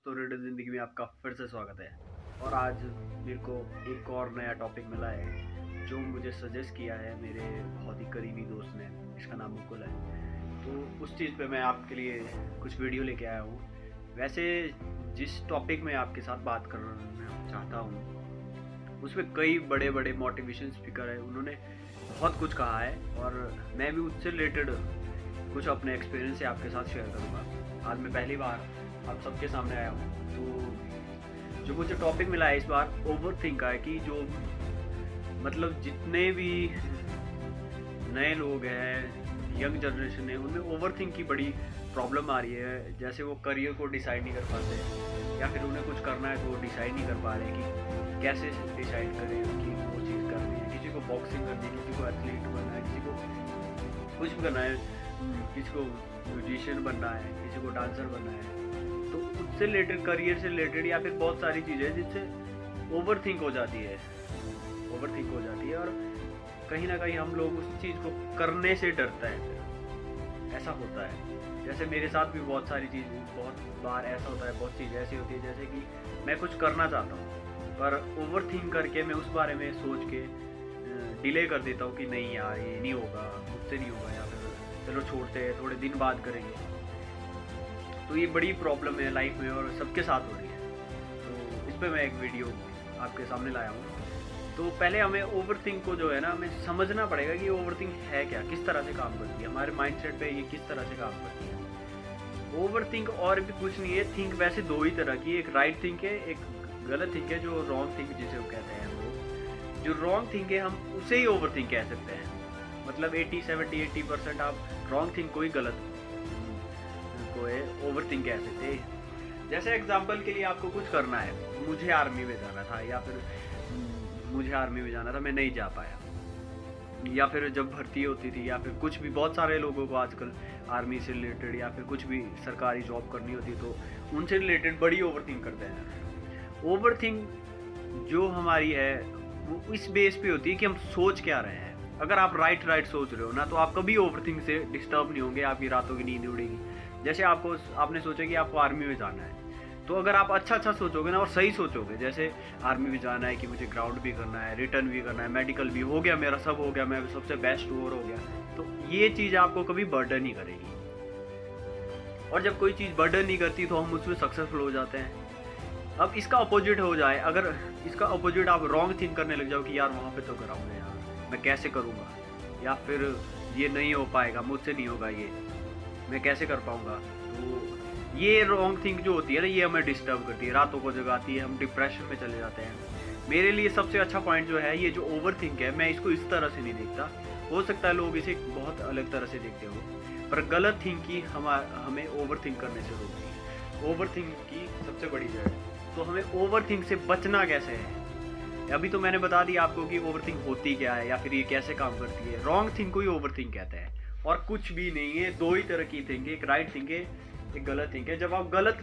तो रेडियो ज़िंदगी में आपका फिर से स्वागत है। और आज मेरे को एक और नया टॉपिक मिला है जो मुझे सजेस्ट किया है मेरे बहुत ही करीबी दोस्त ने, इसका नाम मुकुल है। तो उस चीज़ पे मैं आपके लिए कुछ वीडियो लेके आया हूँ। वैसे जिस टॉपिक में आपके साथ बात करना चाहता हूँ उसमें कई बड़े बड़े मोटिवेशन स्पीकर है, उन्होंने बहुत कुछ कहा है और मैं भी उससे रिलेटेड कुछ अपने एक्सपीरियंस से आपके साथ शेयर करूँगा। आज मैं पहली बार आप सबके सामने आया हूँ। तो जो मुझे टॉपिक मिला है इस बार ओवर थिंक का है कि जो मतलब जितने भी नए लोग हैं, यंग जनरेशन है, उनमें ओवर थिंक की बड़ी प्रॉब्लम आ रही है। जैसे वो करियर को डिसाइड नहीं कर पाते या फिर उन्हें कुछ करना है तो वो डिसाइड नहीं कर पा रहे कि कैसे डिसाइड करें कि वो चीज़ करनी है। किसी को बॉक्सिंग करनी है, किसी को एथलीट बनना है, किसी को कुछ भी करना है, किसी को म्यूजिशियन बनना है, किसी को डांसर बनना है। तो उससे रिलेटेड, करियर से रिलेटेड या फिर बहुत सारी चीज़ें जिससे ओवर थिंक हो जाती है और कहीं ना कहीं हम लोग उस चीज़ को करने से डरता है। फिर ऐसा होता है, जैसे मेरे साथ भी बहुत सारी चीज़, बहुत बार ऐसा होता है, बहुत चीज़ ऐसी होती है जैसे कि मैं कुछ करना चाहता हूँ पर ओवर थिंक करके मैं उस बारे में सोच के डिले कर देता हूँ कि नहीं यार ये नहीं होगा, मुझसे नहीं होगा, या फिर चलो छोड़ते हैं, थोड़े दिन बाद करेंगे। तो ये बड़ी प्रॉब्लम है लाइफ में और सबके साथ हो रही है। तो इस पर मैं एक वीडियो आपके सामने लाया हूँ। तो पहले हमें ओवर थिंक को जो है ना, हमें समझना पड़ेगा कि ओवर थिंक है क्या, किस तरह से काम करती है, हमारे माइंडसेट पे ये किस तरह से काम करती है। ओवर थिंक और भी कुछ नहीं है। थिंक वैसे दो ही तरह की, एक राइट थिंक है, एक गलत थिंक है, जो रॉन्ग थिंक जिसे वो कहते हैं हम लोग। जो रॉन्ग थिंक है हम उसे ही ओवर थिंक कह सकते हैं। मतलब 80% आप रॉन्ग थिंक को ही गलत को ओवर थिंक कह सकते हैं। जैसे एग्जांपल के लिए आपको कुछ करना है, मुझे आर्मी में जाना था या फिर मुझे आर्मी में जाना था, मैं नहीं जा पाया, या फिर जब भर्ती होती थी या फिर कुछ भी, बहुत सारे लोगों को आजकल आर्मी से रिलेटेड या फिर कुछ भी सरकारी जॉब करनी होती है तो उनसे रिलेटेड बड़ी ओवर थिंक करते हैं। ओवर थिंक जो हमारी है वो इस बेस पे होती है कि हम सोच क्या रहे हैं। अगर आप राइट सोच रहे हो ना तो आप कभी ओवर थिंक से डिस्टर्ब नहीं होंगे, आपकी रातों की नींद उड़ेगी। जैसे आपने सोचा कि आपको आर्मी में जाना है, तो अगर आप अच्छा सोचोगे ना और सही सोचोगे, जैसे आर्मी में जाना है कि मुझे ग्राउंड भी करना है, रिटर्न भी करना है, मेडिकल भी हो गया, मेरा सब हो गया, मैं सबसे बेस्ट ओवर हो गया, तो ये चीज़ आपको कभी बर्डन नहीं करेगी। और जब कोई चीज़ बर्डन नहीं करती तो हम उसमें सक्सेसफुल हो जाते हैं। अब इसका अपोजिट हो जाए, अगर इसका अपोजिट आप रॉन्ग थिंक करने लग जाओ कि यार वहाँ पे तो ग्राउंड है यार, मैं कैसे करूँगा, या फिर ये नहीं हो पाएगा, मुझसे नहीं होगा, ये मैं कैसे कर पाऊँगा। तो ये रॉन्ग थिंक जो होती है ना, ये हमें डिस्टर्ब करती है, रातों को जगाती है, हम डिप्रेशन में चले जाते हैं। मेरे लिए सबसे अच्छा पॉइंट जो है, ये जो ओवर थिंक है, मैं इसको इस तरह से नहीं देखता। हो सकता है लोग इसे बहुत अलग तरह से देखते हो, पर गलत थिंकिंग हमें ओवर थिंक करने से रोकती है। ओवर थिंक की सबसे बड़ी जड़, तो हमें ओवर थिंक से बचना कैसे है। अभी तो मैंने बता दिया आपको कि ओवर थिंक होती क्या है या फिर ये कैसे काम करती है। रॉन्ग थिंक को ही ओवर थिंक कहते हैं और कुछ भी नहीं है। दो ही तरह की थिंक है, एक राइट थिंक है, एक गलत थिंक है। जब आप गलत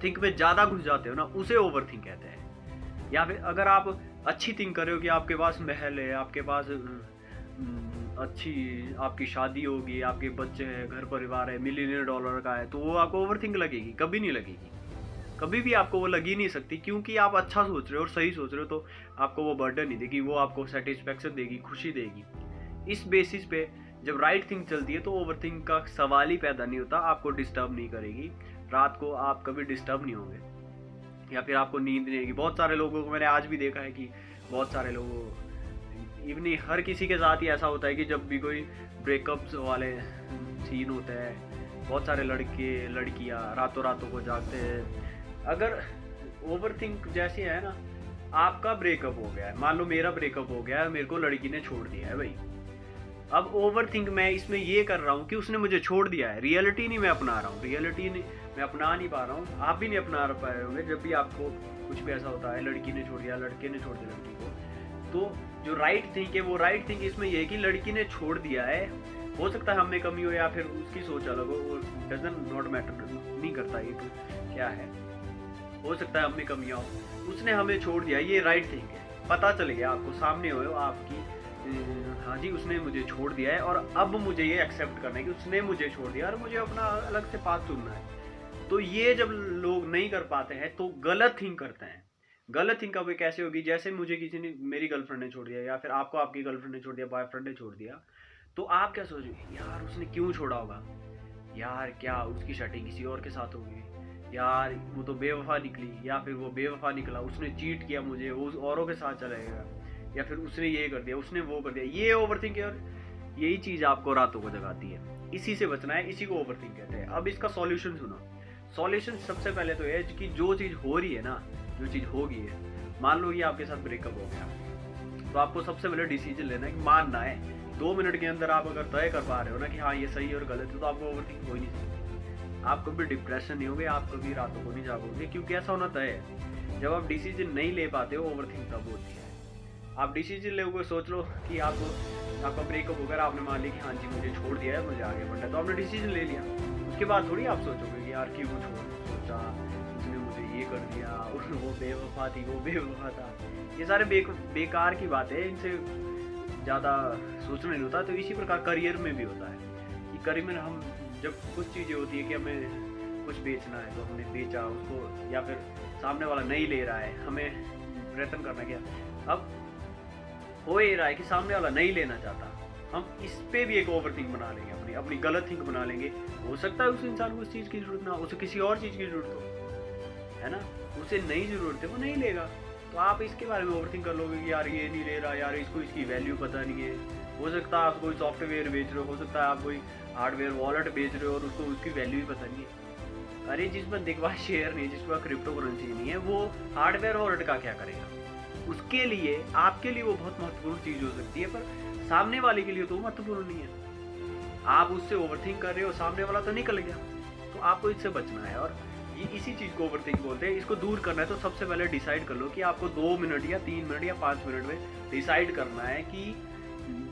थिंक में ज़्यादा घुस जाते हो ना, उसे ओवर थिंक कहते हैं। या फिर अगर आप अच्छी थिंक कर रहे हो कि आपके पास महल है, आपके पास अच्छी आपकी शादी होगी, आपके बच्चे हैं, घर परिवार है, मिलियनियर डॉलर का है, तो वो आपको ओवर थिंक लगेगी? कभी नहीं लगेगी, कभी भी आपको वो लग ही नहीं सकती, क्योंकि आप अच्छा सोच रहे हो और सही सोच रहे हो। तो आपको वो बर्डन नहीं देगी, वो आपको सेटिस्फेक्शन देगी, खुशी देगी। इस बेसिस पे जब राइट थिंक चलती है तो ओवर थिंक का सवाल ही पैदा नहीं होता। आपको डिस्टर्ब नहीं करेगी, रात को आप कभी डिस्टर्ब नहीं होंगे या फिर आपको नींद नहीं आएगी। बहुत सारे लोगों को मैंने आज भी देखा है कि बहुत सारे लोगों, इवनी हर किसी के साथ ही ऐसा होता है कि जब भी कोई ब्रेकअप्स वाले सीन होते हैं, बहुत सारे लड़के लड़कियां रातों को जागते हैं। अगर ओवर थिंक जैसे है ना, आपका ब्रेकअप हो गया है, मान लो मेरा ब्रेकअप हो गया है, मेरे को लड़की ने छोड़ दिया है भाई। अब ओवर थिंक मैं इसमें ये कर रहा हूँ कि उसने मुझे छोड़ दिया है, रियलिटी नहीं मैं अपना रहा हूँ, रियलिटी नहीं मैं अपना नहीं पा रहा हूँ, आप भी नहीं अपना पाए होंगे। जब भी आपको कुछ भी ऐसा होता है, लड़की ने छोड़ दिया, लड़के ने छोड़ दिया लड़की को, तो जो राइट थिंक है वो राइट थिंक इसमें ये है कि लड़की ने छोड़ दिया है, हो सकता है हमें कमी हो या फिर उसकी सोच अलग हो, वो डजंट नॉट मैटर, नहीं करता ये क्या है, हो सकता है हमें कमियाँ हो, उसने हमें छोड़ दिया, ये राइट थिंक है। पता चल गया आपको, सामने हो आपकी, हाँ जी उसने मुझे छोड़ दिया है और अब मुझे ये एक्सेप्ट करना है कि उसने मुझे छोड़ दिया और मुझे अपना अलग से पाथ चुनना है। तो ये जब लोग नहीं कर पाते हैं तो गलत थिंक करते हैं। गलत थिंक कभी कैसे होगी, जैसे मुझे किसी ने, मेरी गर्लफ्रेंड ने छोड़ दिया या फिर आपको आपकी गर्लफ्रेंड ने छोड़ दिया, बॉयफ्रेंड ने छोड़ दिया, तो आप क्या सोचोगे, यार उसने क्यों छोड़ा होगा, यार क्या उसकी शटिंग किसी और के साथ होगी, यार वो तो बेवफा निकली, या फिर वो बेवफा निकला, उसने चीट किया मुझे, वो औरों के साथ चला गया, या फिर उसने ये कर दिया, उसने वो कर दिया। ये ओवरथिंक है और यही चीज़ आपको रातों को जगाती है। इसी से बचना है, इसी को ओवरथिंक कहते हैं। अब इसका सॉल्यूशन सुनो। सॉल्यूशन सबसे पहले तो है कि जो चीज़ हो रही है ना, जो चीज़ होगी है, मान लो कि आपके साथ ब्रेकअप हो गया, तो आपको सबसे पहले डिसीजन लेना है कि मानना है। 2 मिनट के अंदर आप अगर तय कर पा रहे हो ना कि हाँ ये सही और गलत है, तो आपको ओवरथिंक हो ही नहीं सकती। आप कभी डिप्रेशन नहीं होगे, आप कभी रातों को नहीं जागोगे, क्योंकि ऐसा होना तय है। जब आप डिसीजन नहीं ले पाते हो, ओवरथिंक तब होती है। आप डिसीजन लोगे, सोच लो कि आपका ब्रेकअप होकर आपने मान लिया कि हाँ जी मुझे छोड़ दिया है, मुझे आगे बढ़ना है, तो आपने डिसीजन ले लिया। उसके बाद थोड़ी आप सोचोगे कि यार क्यों सोचा, उसने मुझे ये कर दिया, वो बेवफा थी, वो बेवफा था। ये सारे बेकार की बातें हैं, इनसे ज़्यादा सोचना नहीं होता। तो इसी प्रकार करियर में भी होता है कि करियर में हम जब कुछ चीज़ें होती है कि हमें कुछ बेचना है, तो हमने बेचा उसको, या फिर सामने वाला नहीं ले रहा है, हमें प्रयत्न करना क्या। अब हो ये रहा है कि सामने वाला नहीं लेना चाहता, हम इस पे भी एक ओवरथिंक बना लेंगे, अपनी गलत थिंक बना लेंगे। हो सकता है उस इंसान को उस चीज़ की जरूरत ना, उसे किसी और चीज़ की जरूरत हो, है ना, उसे नहीं जरूरत है, वो नहीं लेगा, तो आप इसके बारे में ओवरथिंक कर लोगे कि यार ये नहीं ले रहा, यार इसको इसकी वैल्यू पता नहीं है। हो सकता है आप कोई सॉफ्टवेयर बेच रहे हो, हो सकता है आप कोई हार्डवेयर वॉलेट बेच रहे हो और उसको उसकी वैल्यू ही पता नहीं है। अरे जिस पर देखवा शेयर नहीं, जिस पर क्रिप्टो करेंसी नहीं है, वो हार्डवेयर वॉलेट का क्या करेगा। उसके लिए, आपके लिए वो बहुत महत्वपूर्ण चीज़ हो सकती है, पर सामने वाले के लिए तो महत्वपूर्ण नहीं है। आप उससे ओवरथिंक कर रहे हो, सामने वाला तो निकल गया, तो आपको इससे बचना है। और ये इसी चीज़ को ओवरथिंक बोलते हैं। इसको दूर करना है तो सबसे पहले डिसाइड कर लो कि आपको 2 मिनट या 3 मिनट या 5 मिनट में डिसाइड करना है कि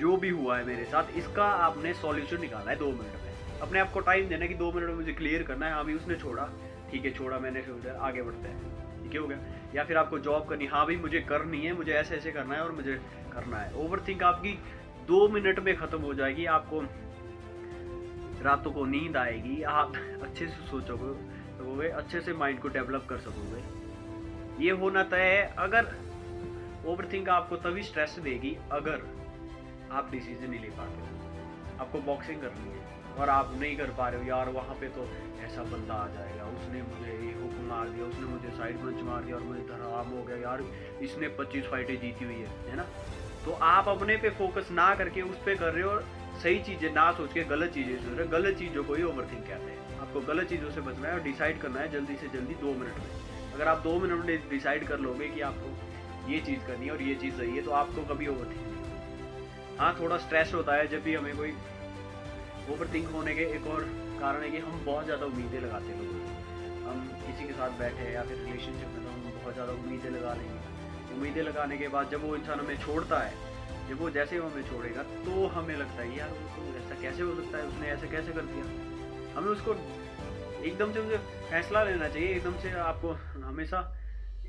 जो भी हुआ है मेरे साथ, इसका आपने सॉल्यूशन निकालना है 2 मिनट में। अपने आप को टाइम देना है कि 2 मिनट में मुझे क्लियर करना है। हाँ भाई उसने छोड़ा, ठीक है छोड़ा मैंने, छोड़ा, आगे बढ़ते हैं, ठीक हो गया। या फिर आपको जॉब करनी, हाँ भाई मुझे करनी है, मुझे ऐसे ऐसे करना है और मुझे करना है। ओवरथिंक आपकी 2 मिनट में ख़त्म हो जाएगी। आपको रातों को नींद आएगी, आप अच्छे से सोचोगे, अच्छे से माइंड को डेवलप कर सकोगे। ये होना तय है। अगर ओवरथिंक आपको तभी स्ट्रेस देगी अगर आप डिसीजन नहीं ले पाते हो। आपको बॉक्सिंग करनी है और आप नहीं कर पा रहे हो, यार वहाँ पे तो ऐसा बंदा आ जाएगा, उसने मुझे ये हुक मार दिया, उसने मुझे साइड पंच मार दिया और मुझे धराम हो गया, यार इसने 25 फाइटें जीती हुई है ना। तो आप अपने पे फोकस ना करके उस पर कर रहे हो और सही चीज़ें ना सोच के गलत चीज़ें सोच रहे हो। गलत चीज़ों को ही ओवरथिंक कहते हैं। आपको गलत चीज़ों से बचना है और डिसाइड करना है जल्दी से जल्दी 2 मिनट में। अगर आप 2 मिनट में डिसाइड कर लोगे कि आपको ये चीज़ करनी है और ये चीज़ सही है, तो आपको कभी ओवरथिंक नहीं होगा। हाँ थोड़ा स्ट्रेस होता है जब भी हमें कोई ओवरथिंक होने के एक और कारण है कि हम बहुत ज़्यादा उम्मीदें लगाते हैं लोगों को। हम किसी के साथ बैठे हैं या फिर रिलेशनशिप में, तो हम बहुत ज़्यादा उम्मीदें लगा लेंगे। उम्मीदें लगाने के बाद जब वो इंसान हमें छोड़ता है, जब वो जैसे वो हमें छोड़ेगा, तो हमें लगता है यार वो तो ऐसा कैसे हो सकता है, उसने ऐसे कैसे कर दिया। हमें उसको एकदम से मुझे फैसला लेना चाहिए, एकदम से आपको हमेशा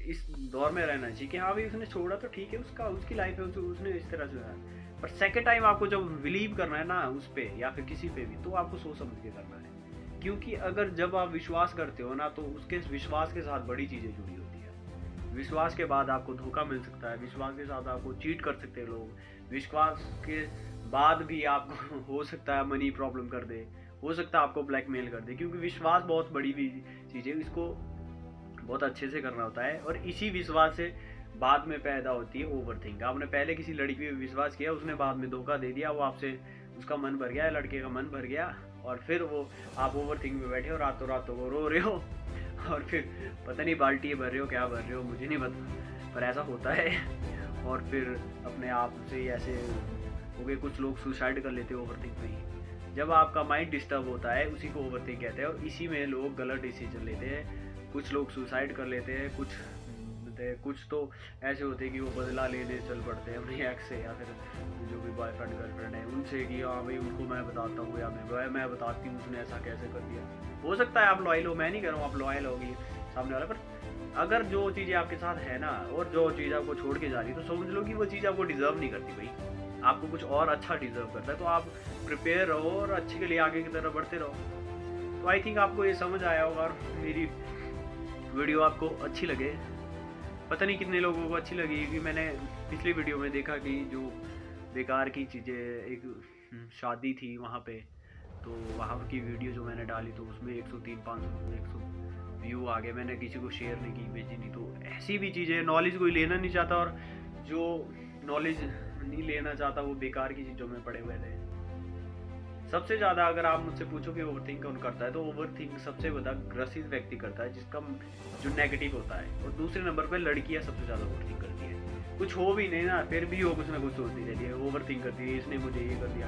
इस दौर में रहना चाहिए कि हाँ भाई उसने छोड़ा तो ठीक है, उसकी लाइफ है, उसने इस तरह से है। पर सेकेंड टाइम आपको जब बिलीव करना है ना उस पर या फिर किसी पे भी, तो आपको सोच समझ के करना है। क्योंकि अगर जब आप विश्वास करते हो ना, तो उसके विश्वास के साथ बड़ी चीज़ें जुड़ी होती है। विश्वास के बाद आपको धोखा मिल सकता है, विश्वास के साथ आपको चीट कर सकते हैं लोग, विश्वास के बाद भी आपको हो सकता है मनी प्रॉब्लम कर दे, हो सकता है आपको ब्लैकमेल कर दे। क्योंकि विश्वास बहुत बड़ी भी चीज़ है, इसको बहुत अच्छे से करना होता है। और इसी विश्वास से बाद में पैदा होती है ओवरथिंक। आपने पहले किसी लड़की पे विश्वास किया, उसने बाद में धोखा दे दिया, वो आपसे, उसका मन भर गया, लड़के का मन भर गया, और फिर वो आप ओवरथिंक में बैठे हो, रातों रातों को रो रहे हो, और फिर पता नहीं बाल्टी भर रहे हो, क्या भर रहे हो, मुझे नहीं पता, पर ऐसा होता है। और फिर अपने आप से ऐसे हो गए, कुछ लोग सुसाइड कर लेते हैं ओवरथिंक में ही। जब आपका माइंड डिस्टर्ब होता है, उसी को ओवरथिंक कहते हैं। और इसी में लोग गलत डिसीजन लेते हैं। कुछ लोग सुसाइड कर लेते हैं, कुछ तो ऐसे होते हैं कि वो बदला लेने चल पड़ते हैं अपने एक्स से या फिर जो भी बॉयफ्रेंड गर्लफ्रेंड है उनसे, कि हाँ भाई उनको मैं बताता हूँ या मैं बताती हूँ उसने ऐसा कैसे कर दिया। हो सकता है आप लॉयल हो, मैं नहीं कह रहा हूँ आप लॉयल होगी सामने वाला, पर अगर जो चीज़ें आपके साथ है ना और जो चीज़ आपको छोड़ के जा रही है, तो समझ लो कि वो चीज़ आपको डिजर्व नहीं करती भाई, आपको कुछ और अच्छा डिजर्व करता है। तो आप प्रिपेयर रहो और अच्छे के लिए आगे की तरफ बढ़ते रहो। तो आई थिंक आपको ये समझ आया होगा और मेरी वीडियो आपको अच्छी लगे। पता नहीं कितने लोगों को अच्छी लगी, क्योंकि मैंने पिछली वीडियो में देखा कि जो बेकार की चीज़ें, एक शादी थी वहाँ पे, तो वहाँ की वीडियो जो मैंने डाली तो उसमें 103 500 100 व्यू आ गए। मैंने किसी को शेयर नहीं की, भेजी नहीं। तो ऐसी भी चीज़ें, नॉलेज कोई लेना नहीं चाहता, और जो नॉलेज नहीं लेना चाहता वो बेकार की चीज़ों में पड़े हुए थे। सबसे ज़्यादा अगर आप मुझसे पूछो कि ओवरथिंक कौन करता है, तो ओवरथिंक सबसे ज़्यादा ग्रसित व्यक्ति करता है, जिसका जो नेगेटिव होता है। और दूसरे नंबर पर लड़कियाँ सबसे ज़्यादा ओवरथिंक करती है। कुछ हो भी नहीं ना, फिर भी वो कुछ ना कुछ सोचती रहती है, ओवरथिंक करती है, इसने मुझे ये कर दिया।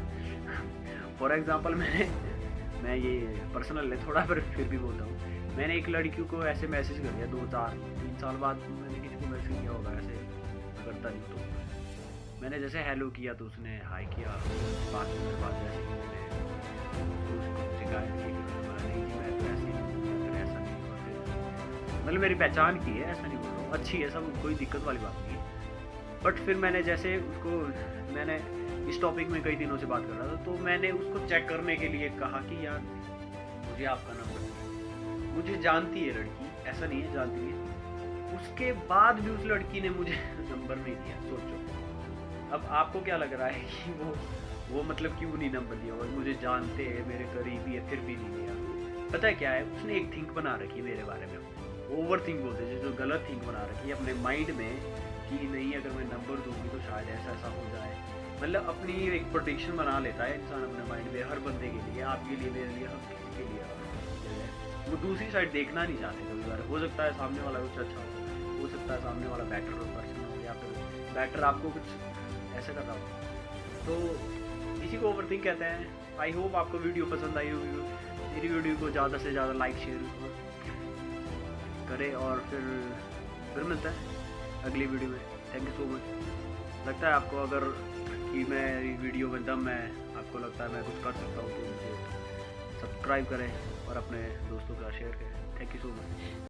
फॉर एग्जाम्पल मैं ये पर्सनल है थोड़ा, पर फिर भी बोलता हूँ। मैंने एक लड़की को ऐसे मैसेज कर दिया 2-3 साल बाद। मैंने किसी को मैसेज किया होगा, ऐसे मैं करता नहीं। तो मैंने जैसे हेलो किया तो उसने हाई किया, बात मेरे बाद जैसे शिकायत की, नहीं जी मैं तो ऐसे नहीं, ऐसा नहीं हुआ। फिर मतलब मेरी पहचान की है, ऐसा नहीं बोल रहा हूँ, अच्छी है सब, कोई दिक्कत वाली बात नहीं है। बट फिर मैंने जैसे उसको, मैंने इस टॉपिक में कई दिनों से बात कर रहा था, तो मैंने उसको चेक करने के लिए कहा कि यार मुझे आपका नंबर, मुझे जानती है लड़की, ऐसा नहीं है जानती है। उसके बाद भी उस लड़की ने मुझे नंबर नहीं दिया। सोचो अब आपको क्या लग रहा है कि वो मतलब क्यों नहीं नंबर दिया, और मुझे जानते हैं, मेरे करीबी है, फिर भी नहीं दिया। पता है क्या है, उसने एक थिंक बना रखी है मेरे बारे में, ओवर थिंक बोलते हैं, जो गलत थिंक बना रखी है अपने माइंड में कि नहीं अगर मैं नंबर दूंगी तो शायद ऐसा ऐसा हो जाए। मतलब अपनी एक प्रोडिक्शन बना लेता है इंसान अपने माइंड में, हर बंदे के लिए, आपके लिए, मेरे लिए, हर किसी के लिए। वो दूसरी साइड देखना नहीं चाहते कभी बार। हो सकता है सामने वाला कुछ अच्छा हो सकता है सामने वाला बेटर पर्सन हो, या फिर बेटर आपको कुछ ऐसे कर रहा हो। तो इसी को ओवरथिंक कहते हैं। आई होप आपको वीडियो पसंद आई होगी। मेरी वीडियो को ज़्यादा से ज़्यादा लाइक शेयर करें, और फिर मिलता है अगली वीडियो में। Thank you so much. लगता है आपको अगर कि मेरी वीडियो में दम है, आपको लगता है मैं कुछ कर सकता हूँ, तो मुझे सब्सक्राइब करें और अपने दोस्तों का शेयर करें। Thank you so much.